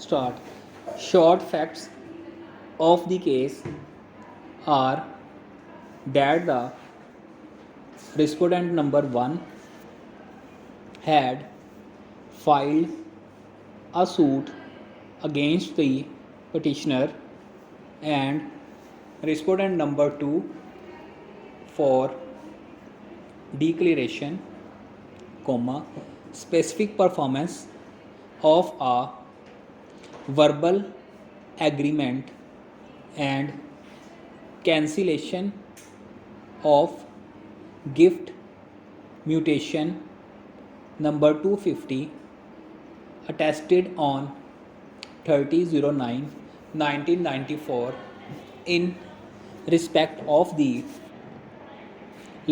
Start. Short facts of the case are that the respondent number 1 had filed a suit against the petitioner and respondent number 2 for declaration, specific performance of a verbal agreement and cancellation of gift mutation number 250 attested on 30/09/1994 in respect of the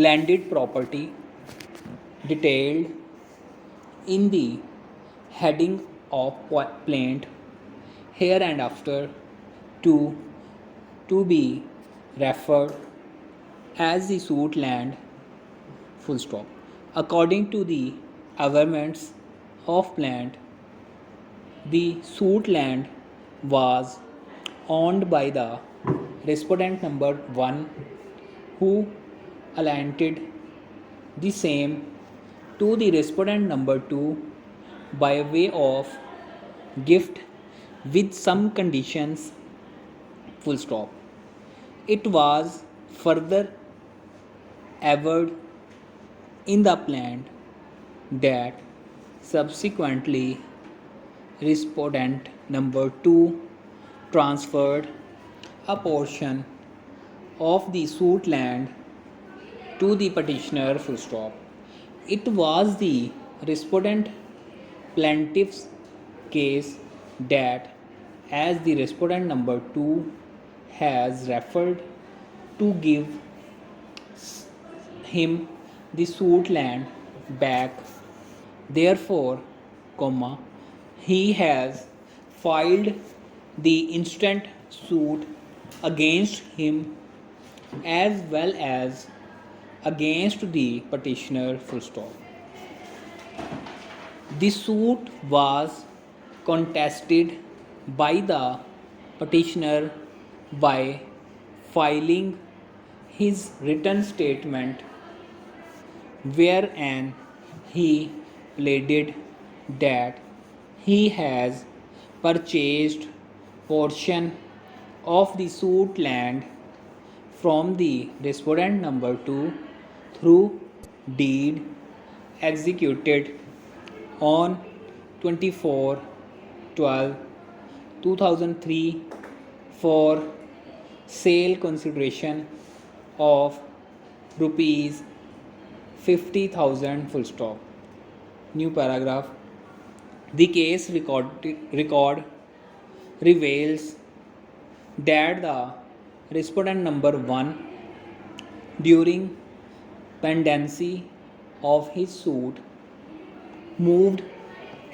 landed property detailed in the heading of plaint hereinafter to be referred as the suit land full stop. According to the averments of plaint, the suit land was owned by the respondent number 1 who allocated the same to the respondent number 2 by way of gift with some conditions full stop. It was further averred in the plaint that subsequently respondent number 2 transferred a portion of the suit land to the petitioner full stop. It was the respondent plaintiff's case that, as the respondent number 2 has referred to give him the suit land back, therefore, he has filed the instant suit against him as well as against the petitioner full stop. The suit was contested by the petitioner by filing his written statement wherein he pleaded that he has purchased portion of the suit land from the respondent number 2 through deed executed on 24/12/2003 for sale consideration of rupees 50,000 full stop. New paragraph. The case record reveals that the respondent number 1 during pendency of his suit moved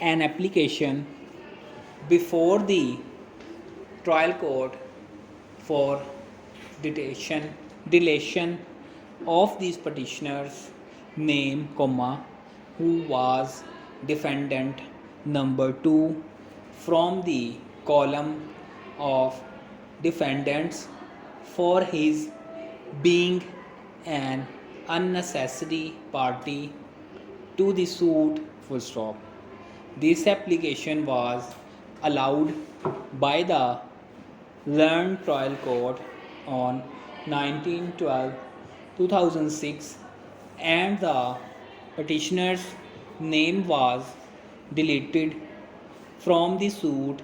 an application before the trial court for deletion of these petitioners name, who was defendant number 2 from the column of defendants for his being an unnecessary party to the suit full stop. This application was allowed by the learned trial court on 19/12/2006 and the petitioner's name was deleted from the suit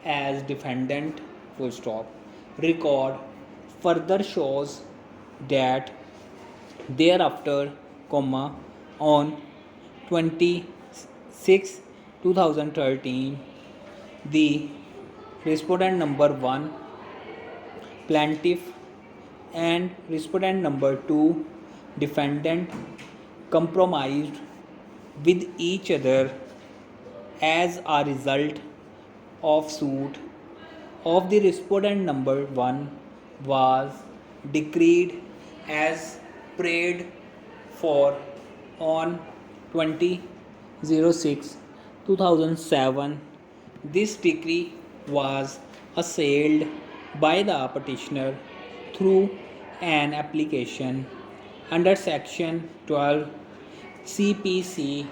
as defendant full stop. Record further shows that thereafter, on 26/2013, the respondent number 1 plaintiff and respondent number 2 defendant compromised with each other as a result of suit of the respondent number 1 was decreed as prayed for on 20/06/2007 This decree was assailed by the petitioner through an application under section 12 CPC.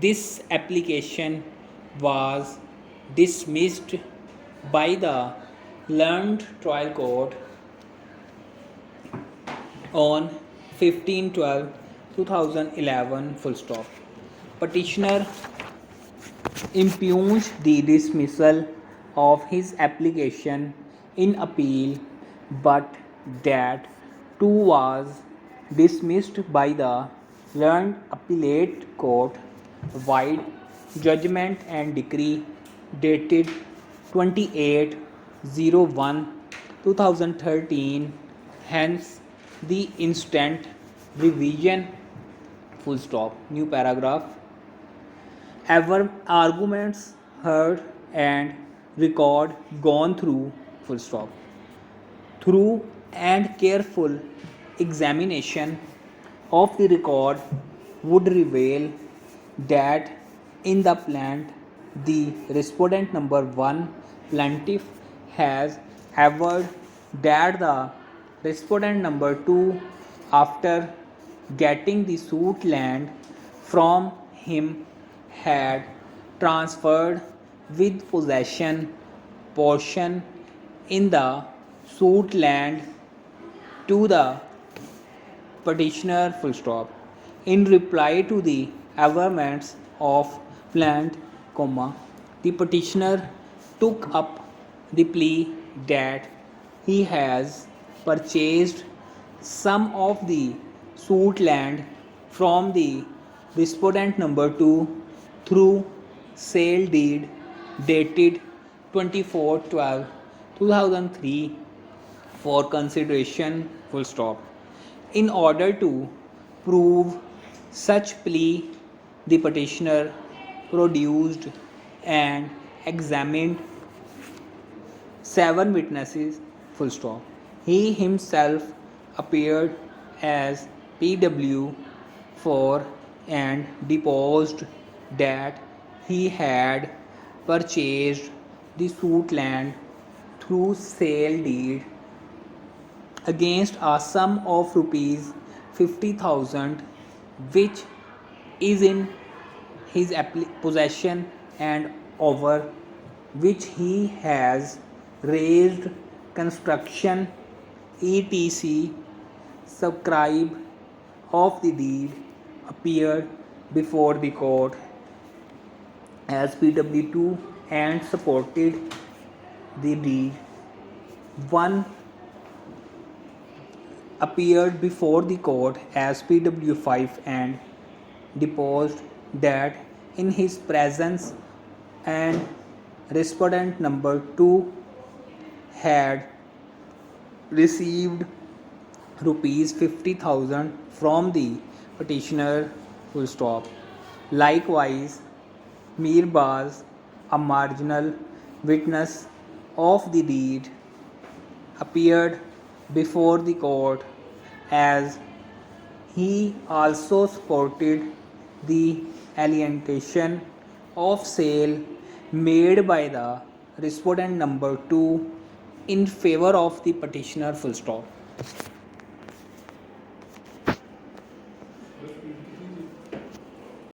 This application was dismissed by the learned trial court on 15/12/2011. Full stop. Petitioner impugned the dismissal of his application in appeal, but that too was dismissed by the learned appellate court wide judgment and decree dated 28/01/2013. Hence the instant revision. Full stop. New paragraph. Ever arguments heard and record gone through. Full stop. Through and careful examination of the record would reveal that in the plant the respondent number 1 plaintiff has averred that the respondent number 2, after getting the suit land from him, had transferred with possession portion in the suit land to the petitioner. Full stop. In reply to the averments of plant, the petitioner took up the plea that he has purchased some of the suit land from the respondent number 2 through sale deed dated 24/12/2003 for consideration. Full stop. In order to prove such plea, the petitioner produced and examined 7 witnesses. Full stop. He himself appeared as PW for and deposed that he had purchased the suit land through sale deed against a sum of rupees 50,000, which is in his possession and over which he has raised construction etc. Subscribe of the deed appeared before the court as PW2 and supported the deed. 1 appeared before the court as PW5 and deposed that in his presence and respondent number 2 had received rupees 50,000 from the petitioner. Full stop. Likewise, Mirbaz, a marginal witness of the deed, appeared before the court as he also supported the alienation of sale made by the respondent number 2 in favor of the petitioner. Full stop.